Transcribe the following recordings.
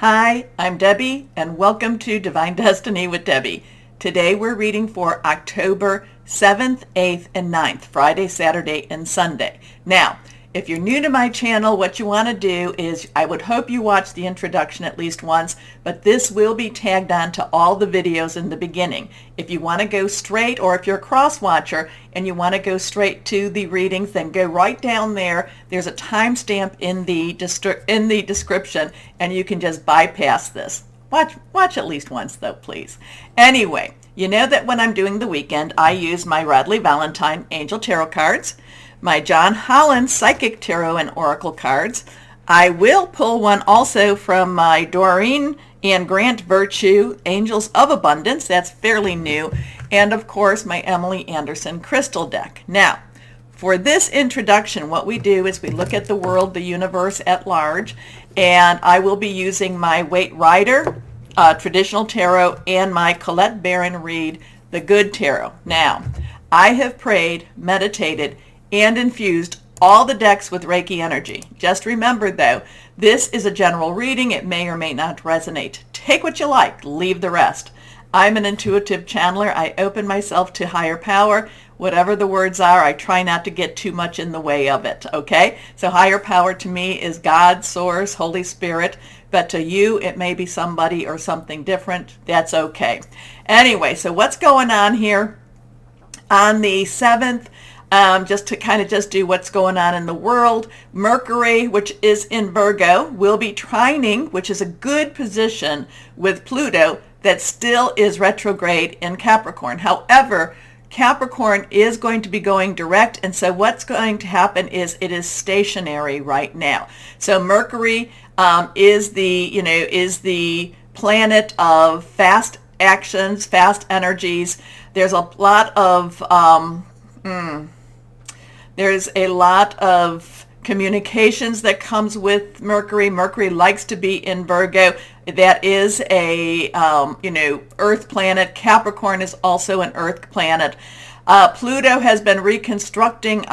Hi, I'm Debbie, and welcome to Divine Destiny with Debbie. Today we're reading for October 7th, 8th, and 9th, Friday, Saturday, and Sunday. Now, if you're new to my channel, what you want to do is, I would hope you watch the introduction at least once, but this will be tagged on to all the videos in the beginning. If you want to go straight, or if you're a cross-watcher and you want to go straight to the readings, then go right down there. There's a timestamp in the description, and you can just bypass this. Watch at least once though, please. Anyway, you know that when I'm doing the weekend, I use my Radley Valentine Angel Tarot cards, my John Holland Psychic Tarot and Oracle cards. I will pull one also from my Doreen and Grant Virtue Angels of Abundance. That's fairly new. And of course, my Emily Anderson Crystal deck. Now, for this introduction, what we do is we look at the world, the universe at large, and I will be using my Waite Rider Traditional Tarot and my Colette Baron Reed The Good Tarot. Now, I have prayed, meditated, and infused all the decks with Reiki energy. Just remember though, this is a general reading. It may or may not resonate. Take what you like, leave the rest. I'm an intuitive channeler. I open myself to higher power. Whatever the words are, I try not to get too much in the way of it, okay? So higher power to me is God, Source, Holy Spirit, but to you, it may be somebody or something different. That's okay. Anyway, so what's going on here on the 7th? Just to kind of just do what's going on in the world. Mercury, which is in Virgo, will be trining, which is a good position with Pluto that still is retrograde in Capricorn. However, Capricorn is going to be going direct, and so what's going to happen is it is stationary right now. So Mercury is the planet of fast actions, fast energies. There's a lot of communications that comes with Mercury. Mercury likes to be in Virgo. That is a Earth planet. Capricorn is also an Earth planet. Pluto has been reconstructing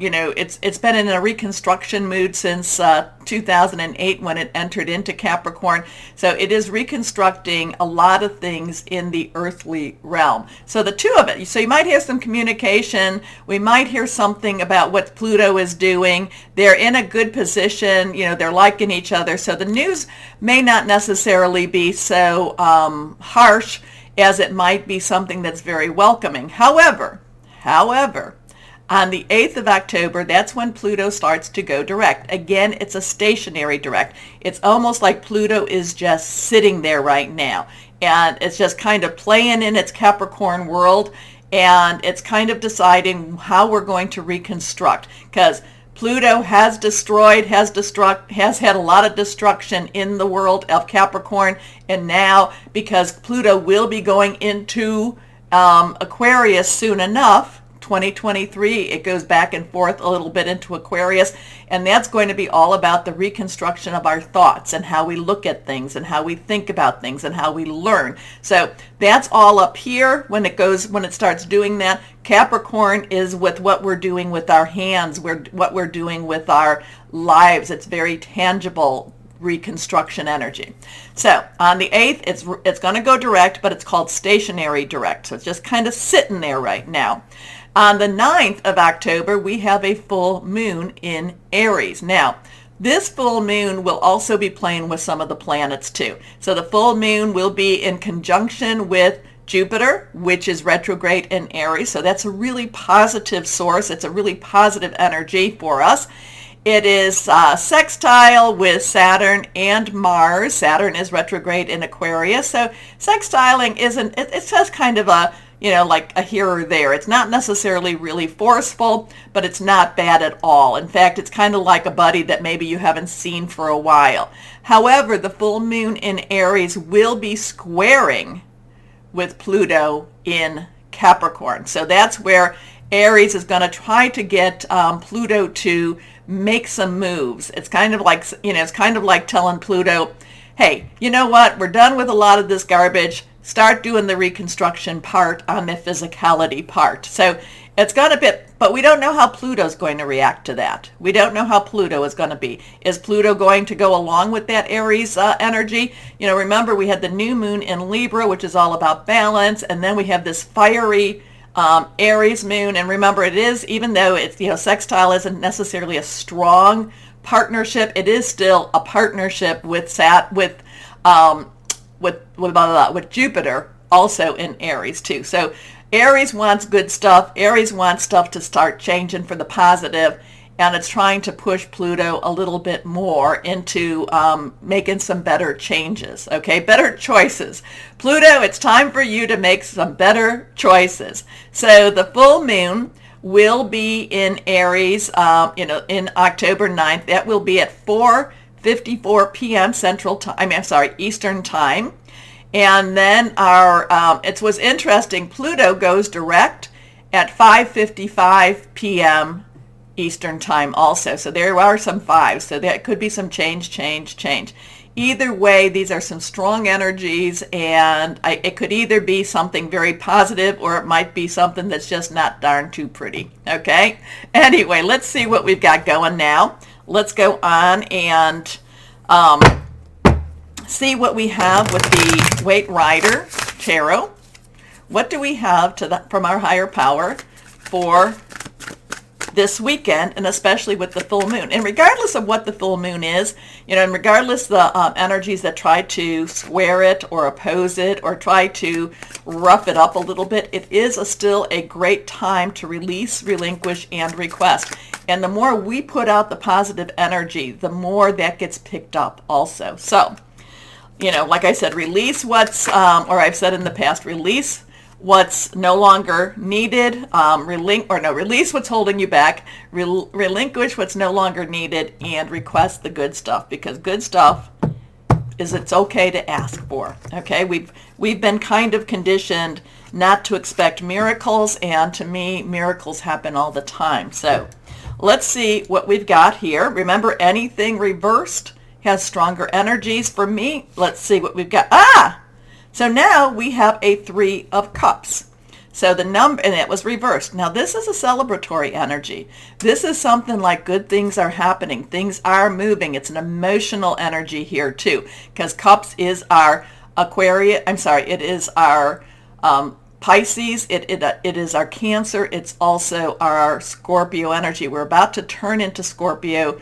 it's been in a reconstruction mood since 2008 when it entered into Capricorn. So it is reconstructing a lot of things in the earthly realm. So the two of it, so you might hear some communication. We might hear something about what Pluto is doing. They're in a good position. They're liking each other. So the news may not necessarily be so harsh as it might be something that's very welcoming. However, on the 8th of October, that's when Pluto starts to go direct. Again, it's a stationary direct. It's almost like Pluto is just sitting there right now, and it's just kind of playing in its Capricorn world, and it's kind of deciding how we're going to reconstruct, because Pluto has had a lot of destruction in the world of Capricorn, and now because Pluto will be going into Aquarius soon enough, 2023, it goes back and forth a little bit into Aquarius, and that's going to be all about the reconstruction of our thoughts and how we look at things and how we think about things and how we learn. So that's all up here when it starts doing that. Capricorn is with what we're doing with our hands, what we're doing with our lives. It's very tangible reconstruction energy. So on the 8th, it's going to go direct, but it's called stationary direct. So it's just kind of sitting there right now. On the 9th of October, we have a full moon in Aries. Now, this full moon will also be playing with some of the planets too. So the full moon will be in conjunction with Jupiter, which is retrograde in Aries. So that's a really positive source. It's a really positive energy for us. It is sextile with Saturn and Mars. Saturn is retrograde in Aquarius. So sextiling it's just kind of a, like a here or there. It's not necessarily really forceful, but it's not bad at all. In fact, it's kind of like a buddy that maybe you haven't seen for a while. However, the full moon in Aries will be squaring with Pluto in Capricorn. So that's where Aries is going to try to get Pluto to make some moves. It's kind of like telling Pluto, hey, you know what? We're done with a lot of this garbage. Start doing the reconstruction part on the physicality part. So It's going to be, but we don't know how Pluto's going to react to that. We don't know how Pluto is going to be. Is Pluto going to go along with that Aries energy? You know, remember we had the new moon in Libra, which is all about balance, and then we have this fiery Aries moon. And remember, it is, even though it's, you know, sextile isn't necessarily a strong partnership, it is still a partnership with Jupiter also in Aries too. So Aries wants good stuff. Aries wants stuff to start changing for the positive, and it's trying to push Pluto a little bit more into making some better changes, okay? Better choices. Pluto, it's time for you to make some better choices. So the full moon will be in Aries, in October 9th. That will be at 4:54 p.m. Eastern Time. And then it was interesting, Pluto goes direct at 5:55 p.m. Eastern Time also. So there are some fives. So that could be some change. Either way, these are some strong energies, and it could either be something very positive or it might be something that's just not darn too pretty. Okay? Anyway, let's see what we've got going now. Let's go on and see what we have with the Waite Rider Tarot. What do we have from our higher power for this weekend, and especially with the full moon? And regardless of what the full moon is, and regardless the energies that try to square it or oppose it or try to rough it up a little bit, it is still a great time to release, relinquish, and request. And the more we put out the positive energy, the more that gets picked up also. So, like I said, release what's, or I've said in the past, release what's no longer needed, release what's holding you back, relinquish what's no longer needed, and request the good stuff, because good stuff it's okay to ask for. Okay, we've been kind of conditioned not to expect miracles, and to me, miracles happen all the time. So let's see what we've got here. Remember, anything reversed has stronger energies. For me, let's see what we've got. So now we have a 3 of Cups. So the number, and it was reversed. Now this is a celebratory energy. This is something like good things are happening. Things are moving. It's an emotional energy here too, because Cups is our Aquarius. It is our Pisces. It is our Cancer. It's also our Scorpio energy. We're about to turn into Scorpio.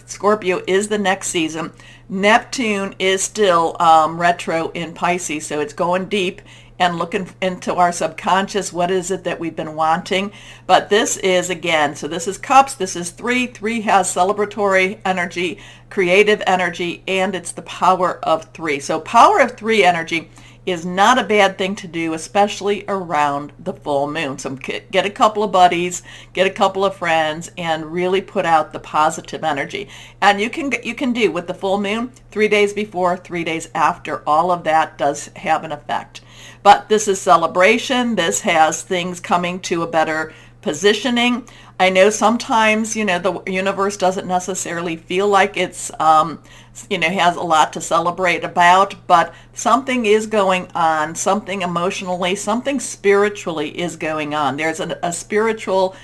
Scorpio is the next season. Neptune is still retro in Pisces, so it's going deep and looking into our subconscious. What is it that we've been wanting? But this is, again, so this is Cups. This is 3. 3 has celebratory energy, creative energy, and it's the power of 3. So power of 3 energy is not a bad thing to do, especially around the full moon. So get a couple of buddies, get a couple of friends, and really put out the positive energy. And you can do with the full moon 3 days before, 3 days after. All of that does have an effect. But this is celebration. This has things coming to a better positioning. I know sometimes, the universe doesn't necessarily feel like it's, has a lot to celebrate about, but something is going on, something emotionally, something spiritually is going on. There's a spiritual,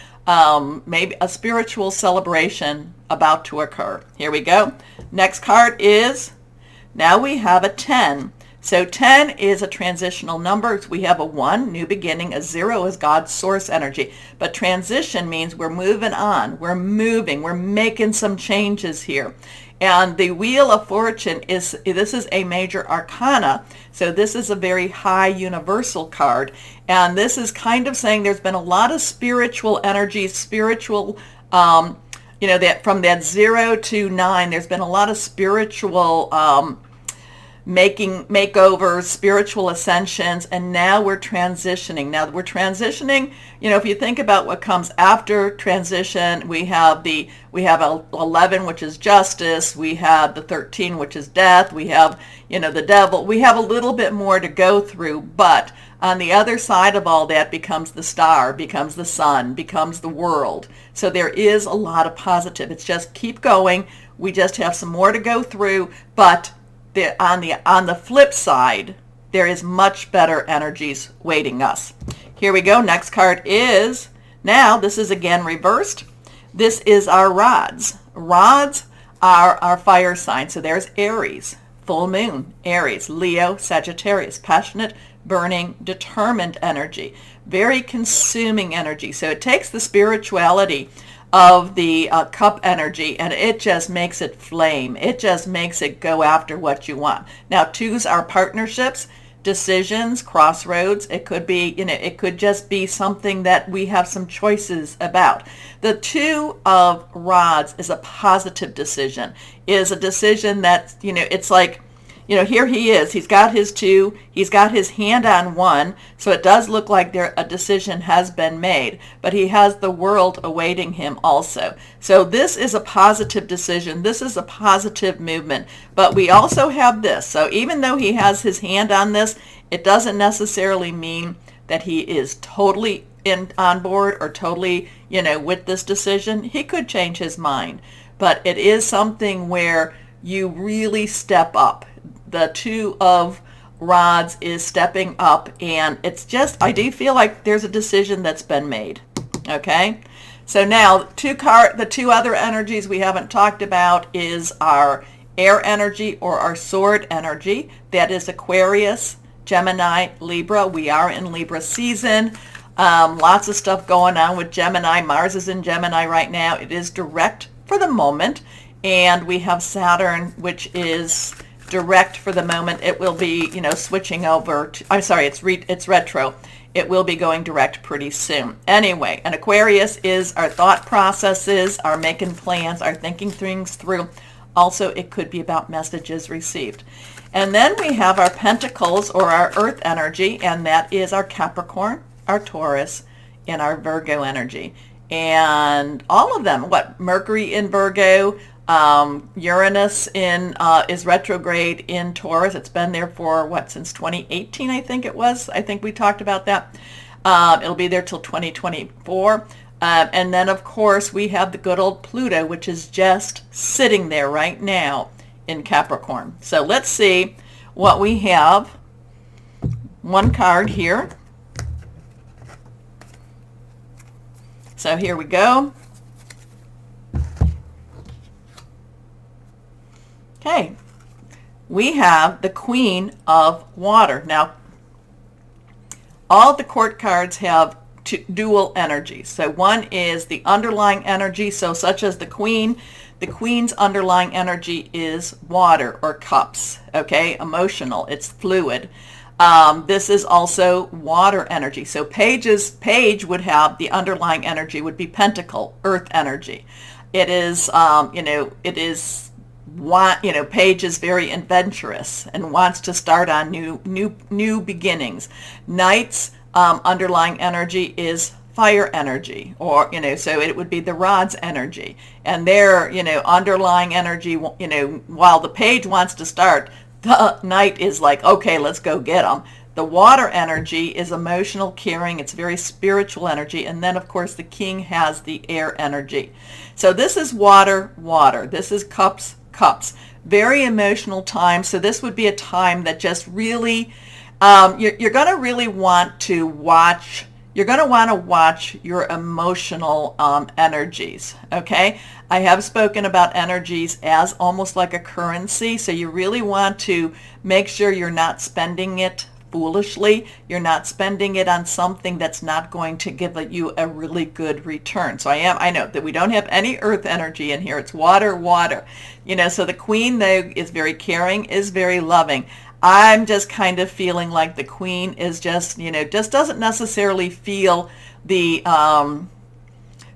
maybe a spiritual celebration about to occur. Here we go. Next card is, now we have a 10. So 10 is a transitional number. We have a 1, new beginning. A 0 is God's source energy. But transition means we're moving on. We're moving. We're making some changes here. And the Wheel of Fortune this is a major arcana. So this is a very high universal card. And this is kind of saying there's been a lot of spiritual energy, that from that 0 to 9, there's been a lot of spiritual makeovers, spiritual ascensions, and now we're transitioning. If you think about what comes after transition, we have 11, which is justice, we have the 13, which is death, we have, the devil. We have a little bit more to go through, but on the other side of all that becomes the star, becomes the sun, becomes the world. So there is a lot of positive. It's just keep going. We just have some more to go through, but on the flip side, there is much better energies waiting us. Here we go. Next card is Now, this is again reversed. This is our rods. Rods are our fire sign. So there's Aries, full moon, Aries, Leo, Sagittarius, passionate, burning, determined energy, very consuming energy. So it takes the spirituality of the cup energy and it just makes it flame. It just makes it go after what you want. Now, twos are partnerships, decisions, crossroads. It could be, it could just be something that we have some choices about. The two of rods is a positive decision, is a decision that, it's like, here he is. He's got his two. He's got his hand on one. So it does look like a decision has been made. But he has the world awaiting him also. So this is a positive decision. This is a positive movement. But we also have this. So even though he has his hand on this, it doesn't necessarily mean that he is totally on board or totally, with this decision. He could change his mind. But it is something where you really step up. The two of rods is stepping up, and it's just, I do feel like there's a decision that's been made. Okay, so now the two other energies we haven't talked about is our air energy or our sword energy. That is Aquarius, Gemini, Libra. We are in Libra season. Lots of stuff going on with Gemini. Mars is in Gemini right now. It is direct for the moment, and we have Saturn, which is direct for the moment. It will be, switching over to, I'm sorry, it's retro. It will be going direct pretty soon. Anyway, an Aquarius is our thought processes, our making plans, our thinking things through. Also, it could be about messages received. And then we have our Pentacles or our earth energy, and that is our Capricorn, our Taurus, and our Virgo energy. And all of them, Mercury in Virgo, Uranus is retrograde in Taurus. It's been there for since 2018, I think it was. I think we talked about that. It'll be there till 2024. And then, of course, we have the good old Pluto, which is just sitting there right now in Capricorn. So let's see what we have. One card here. So here we go. Okay, we have the Queen of Water. Now, all the court cards have dual energies. So one is the underlying energy, so such as the Queen. The Queen's underlying energy is water or cups, okay, emotional, it's fluid. This is also water energy. So Page would have the underlying energy would be Pentacle, earth energy. It is, Page is very adventurous and wants to start on new beginnings. Knight's underlying energy is fire energy, or so it would be the rod's energy, and their underlying energy. While the Page wants to start, the Knight is like, okay, let's go get them. The water energy is emotional, caring. It's very spiritual energy. And then, of course, the King has the air energy. So this is water. This is cups. Very emotional time. So this would be a time that just really, you're going to really want to watch. You're going to want to watch your emotional energies, okay? I have spoken about energies as almost like a currency, so you really want to make sure you're not spending it foolishly. You're not spending it on something that's not going to give you a really good return. So I know that we don't have any earth energy in here. It's water. So the Queen, though, is very caring, is very loving. I'm just kind of feeling like the Queen is just, just doesn't necessarily feel the,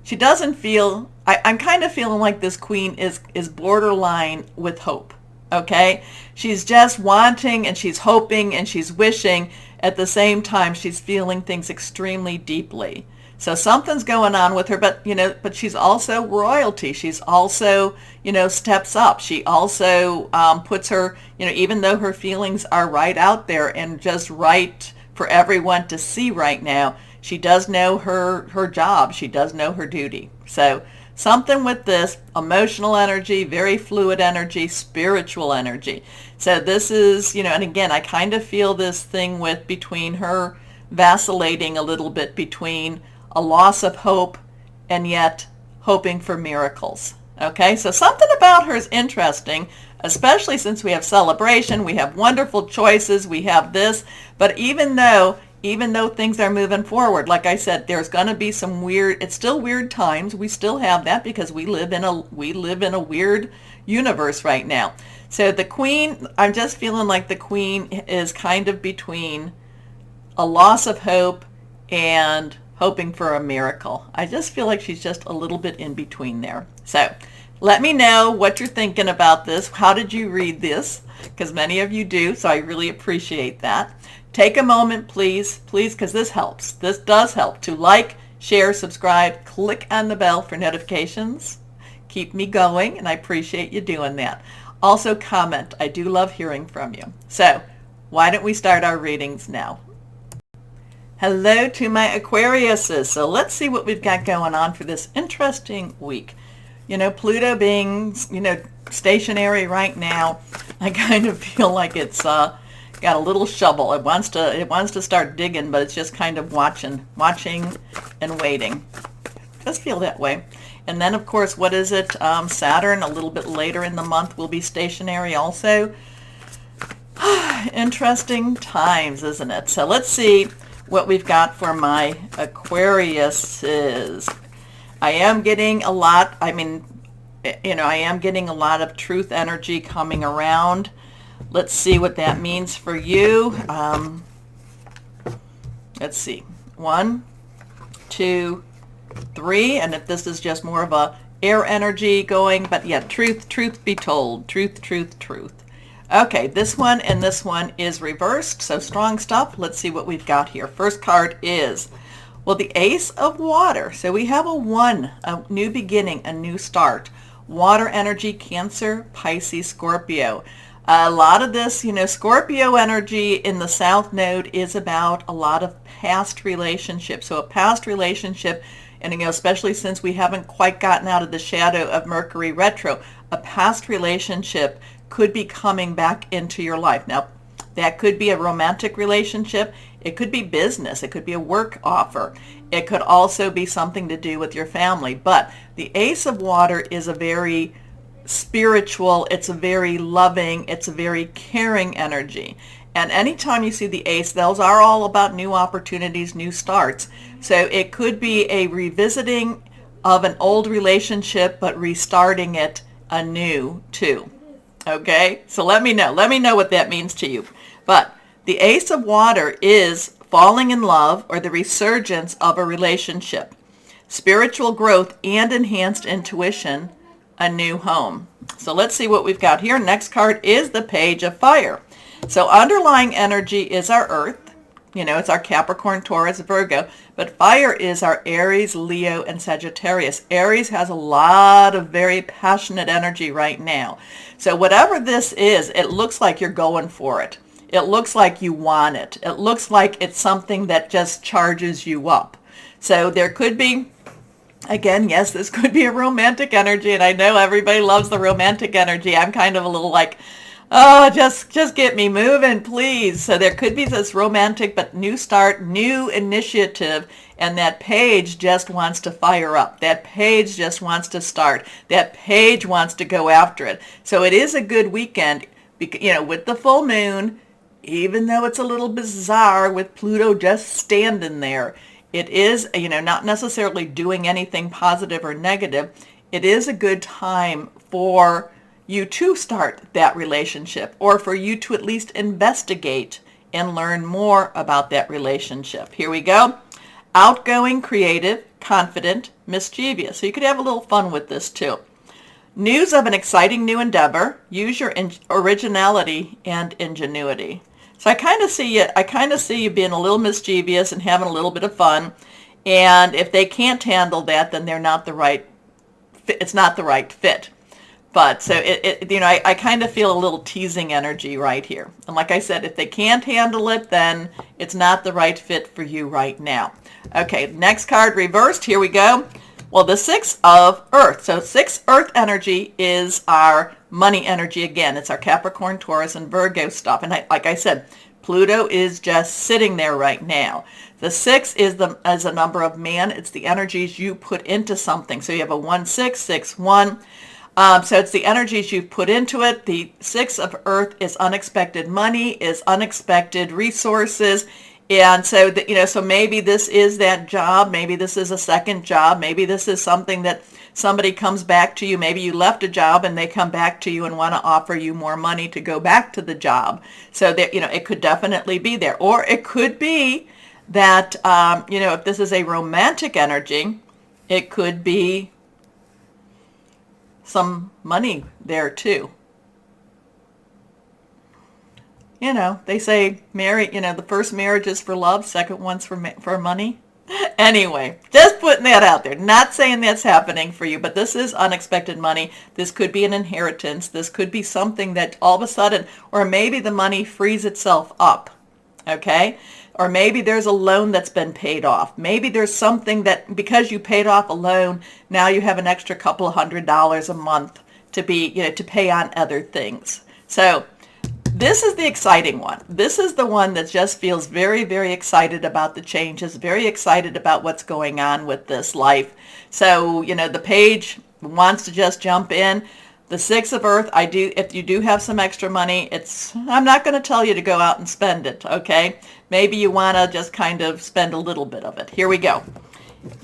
she doesn't feel, I'm kind of feeling like this Queen is borderline with hope, okay? She's just wanting and she's hoping and she's wishing. At the same time, she's feeling things extremely deeply. So something's going on with her, but she's also royalty. She's also, steps up. She also puts her, even though her feelings are right out there and just right for everyone to see right now, she does know her job. She does know her duty. So something with this emotional energy, very fluid energy, spiritual energy. So this is, and again, I kind of feel this thing between her vacillating a little bit between a loss of hope, and yet hoping for miracles. Okay, so something about her is interesting, especially since we have celebration, we have wonderful choices, we have this, but even though things are moving forward, like I said, there's going to be some weird, it's still weird times. We still have that because we live in a weird universe right now. So the Queen, I'm just feeling like the Queen is kind of between a loss of hope and hoping for a miracle. I just feel like she's just a little bit in between there. So let me know what you're thinking about this. How did you read this? Because many of you do, so I really appreciate that. Take a moment, please, because this helps. This does help to like, share, subscribe, click on the bell for notifications. Keep me going, and I appreciate you doing that. Also comment. I do love hearing from you. So why don't we start our readings now? Hello to my Aquariuses. So let's see what we've got going on for this interesting week. You know, Pluto being, stationary right now, I kind of feel like it's got a little shovel. It wants to start digging, but it's just kind of watching and waiting. Just feel that way. And then, of course, what is it? Saturn, a little bit later in the month, will be stationary also. Interesting times, isn't it? So let's see what we've got for my Aquariuses. I am getting a lot, I am getting a lot of truth energy coming around. Let's see what that means for you. Let's see. 1, 2, 3. And if this is just more of a air energy going, but yeah, truth be told. Truth. Okay, this one and this one is reversed, so strong stuff. Let's see what we've got here. First card is, well, the Ace of Water. So we have a new beginning, a new start. Water energy, Cancer, Pisces, Scorpio. A lot of this, Scorpio energy in the South Node is about a lot of past relationships. So a past relationship, and especially since we haven't quite gotten out of the shadow of Mercury retro, a past relationship could be coming back into your life. Now, that could be a romantic relationship. It could be business. It could be a work offer. It could also be something to do with your family. But the Ace of Water is a very spiritual, it's a very loving, it's a very caring energy. And anytime you see the Ace, those are all about new opportunities, new starts. So it could be a revisiting of an old relationship, but restarting it anew too. Okay, so let me know what that means to you. But the Ace of Water is falling in love or the resurgence of a relationship, spiritual growth and enhanced intuition, a new home. So let's see what we've got here. Next card is the Page of Fire. So underlying energy is our Earth. It's our Capricorn, Taurus, Virgo, but fire is our Aries, Leo, and Sagittarius. Aries has a lot of very passionate energy right now. So whatever this is, it looks like you're going for it. It looks like you want it. It looks like it's something that just charges you up. So there could be, again, yes, this could be a romantic energy, and I know everybody loves the romantic energy. I'm kind of a little like, oh, just get me moving, please. So there could be this romantic but new start, new initiative, and that page just wants to fire up. That page just wants to start. That page wants to go after it. So it is a good weekend, with the full moon, even though it's a little bizarre with Pluto just standing there. It is, not necessarily doing anything positive or negative. It is a good time for you to start that relationship, or for you to at least investigate and learn more about that relationship. Here we go. Outgoing, creative, confident, mischievous. So you could have a little fun with this too. News of an exciting new endeavor. Use your originality and ingenuity. So I kind of see you being a little mischievous and having a little bit of fun. And if they can't handle that, then they're not the right fit. It's not the right fit. But so I kind of feel a little teasing energy right here. And like I said, if they can't handle it, then it's not the right fit for you right now. Okay, next card reversed. Here we go. Well, the 6 of Earth. So 6 Earth energy is our money energy again. It's our Capricorn, Taurus, and Virgo stuff. And like I said, Pluto is just sitting there right now. The 6 is a number of man. It's the energies you put into something. So you have a 1, 6, 6, 1. So it's the energies you've put into it. The 6 of Earth is unexpected money, is unexpected resources. And so, so maybe this is that job. Maybe this is a second job. Maybe this is something that somebody comes back to you. Maybe you left a job and they come back to you and want to offer you more money to go back to the job. So that, it could definitely be there. Or it could be that, if this is a romantic energy, it could be some money there too. They say the first marriage is for love, second one's for money. Anyway, just putting that out there. Not saying that's happening for you, but this is unexpected money. This could be an inheritance. This could be something that all of a sudden, or maybe the money frees itself up, okay? Or maybe there's a loan that's been paid off. Maybe there's something that, because you paid off a loan, now you have an extra couple of $100 a month to to pay on other things. So this is the exciting one. This is the one that just feels very, very excited about the changes, very excited about what's going on with this life. So, the page wants to just jump in. The 6 of Earth, if you do have some extra money, I'm not going to tell you to go out and spend it, okay? Maybe you want to just kind of spend a little bit of it. Here we go.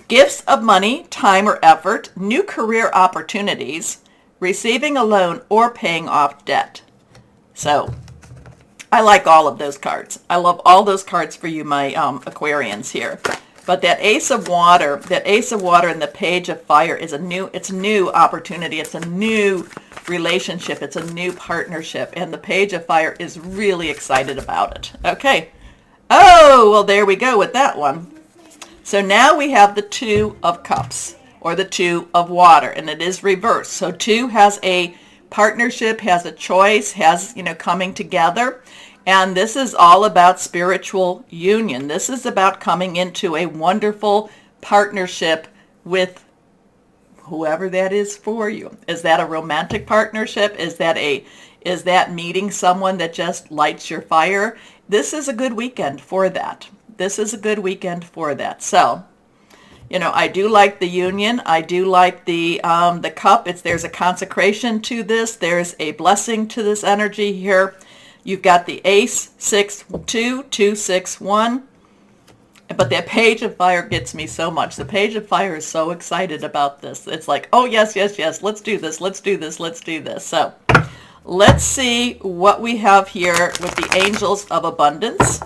Gifts of money, time or effort, new career opportunities, receiving a loan, or paying off debt. So I like all of those cards. I love all those cards for you, my Aquarians here. But that Ace of Water and the Page of Fire is a new opportunity. It's a new relationship. It's a new partnership. And the Page of Fire is really excited about it. Okay. Oh, well, there we go with that one. So now we have the 2 of Cups, or the 2 of Water, and it is reversed. So 2 has a partnership, has a choice, has, coming together. And this is all about spiritual union. This is about coming into a wonderful partnership with whoever that is for you. Is that a romantic partnership? Is that meeting someone that just lights your fire? This is a good weekend for that. This is a good weekend for that. So, I do like the union. I do like the cup. There's a consecration to this. There's a blessing to this energy here. You've got the Ace, 6, 2, 2, 6, 1. But that Page of Fire gets me so much. The Page of Fire is so excited about this. It's like, oh, yes, yes, yes. Let's do this. Let's do this. Let's do this. So let's see what we have here with the Angels of Abundance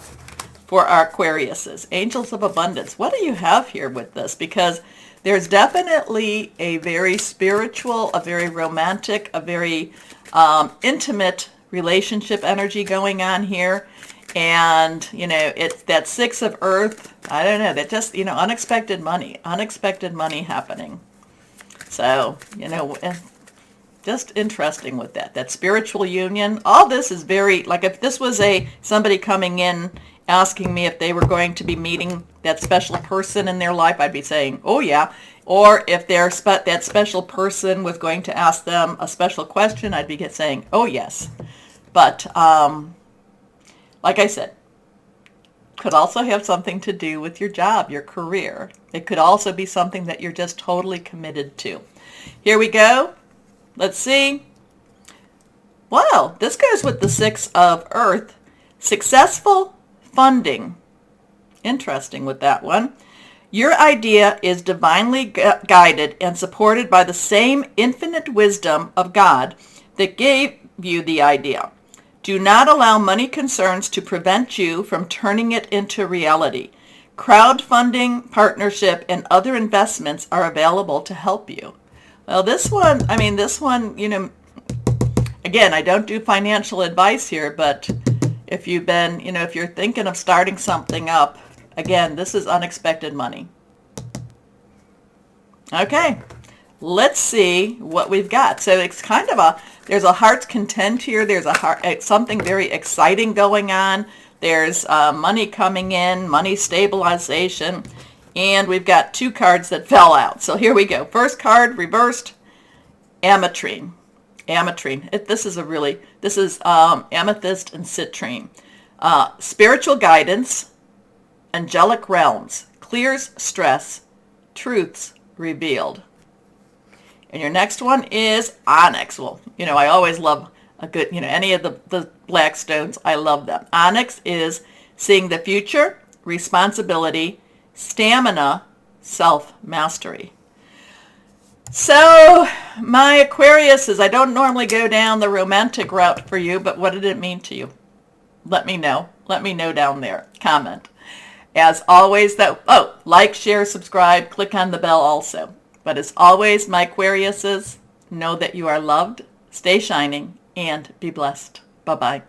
for our Aquariuses. Angels of Abundance. What do you have here with this? Because there's definitely a very spiritual, a very romantic, a very intimate relationship energy going on here. And, it's that 6 of Earth. I don't know. That just, unexpected money happening. So, just interesting with that spiritual union. All this is very, like if this was somebody coming in asking me if they were going to be meeting that special person in their life, I'd be saying, oh yeah. Or if that special person was going to ask them a special question, I'd be saying, oh yes. But, like I said, could also have something to do with your job, your career. It could also be something that you're just totally committed to. Here we go. Let's see. Wow, this goes with the 6 of Earth. Successful funding. Interesting with that one. Your idea is divinely guided and supported by the same infinite wisdom of God that gave you the idea. Do not allow money concerns to prevent you from turning it into reality. Crowdfunding, partnership, and other investments are available to help you. Well, this one, again, I don't do financial advice here, but if you've been, if you're thinking of starting something up, again, this is unexpected money. Okay, let's see what we've got. So it's kind of there's a heart's content here. There's something very exciting going on. There's money coming in, money stabilization, and we've got 2 cards that fell out. So here we go. First card, reversed, ametrine. Ametrine. This is amethyst and citrine. Spiritual guidance, angelic realms, clears stress, truths revealed. And your next one is onyx. Well, I always love a good, any of the black stones. I love them. Onyx is seeing the future, responsibility, stamina, self-mastery. So, my Aquariuses, I don't normally go down the romantic route for you, but what did it mean to you? Let me know. Let me know down there. Comment. As always, like, share, subscribe, click on the bell also. But as always, my Aquariuses, know that you are loved, stay shining, and be blessed. Bye-bye.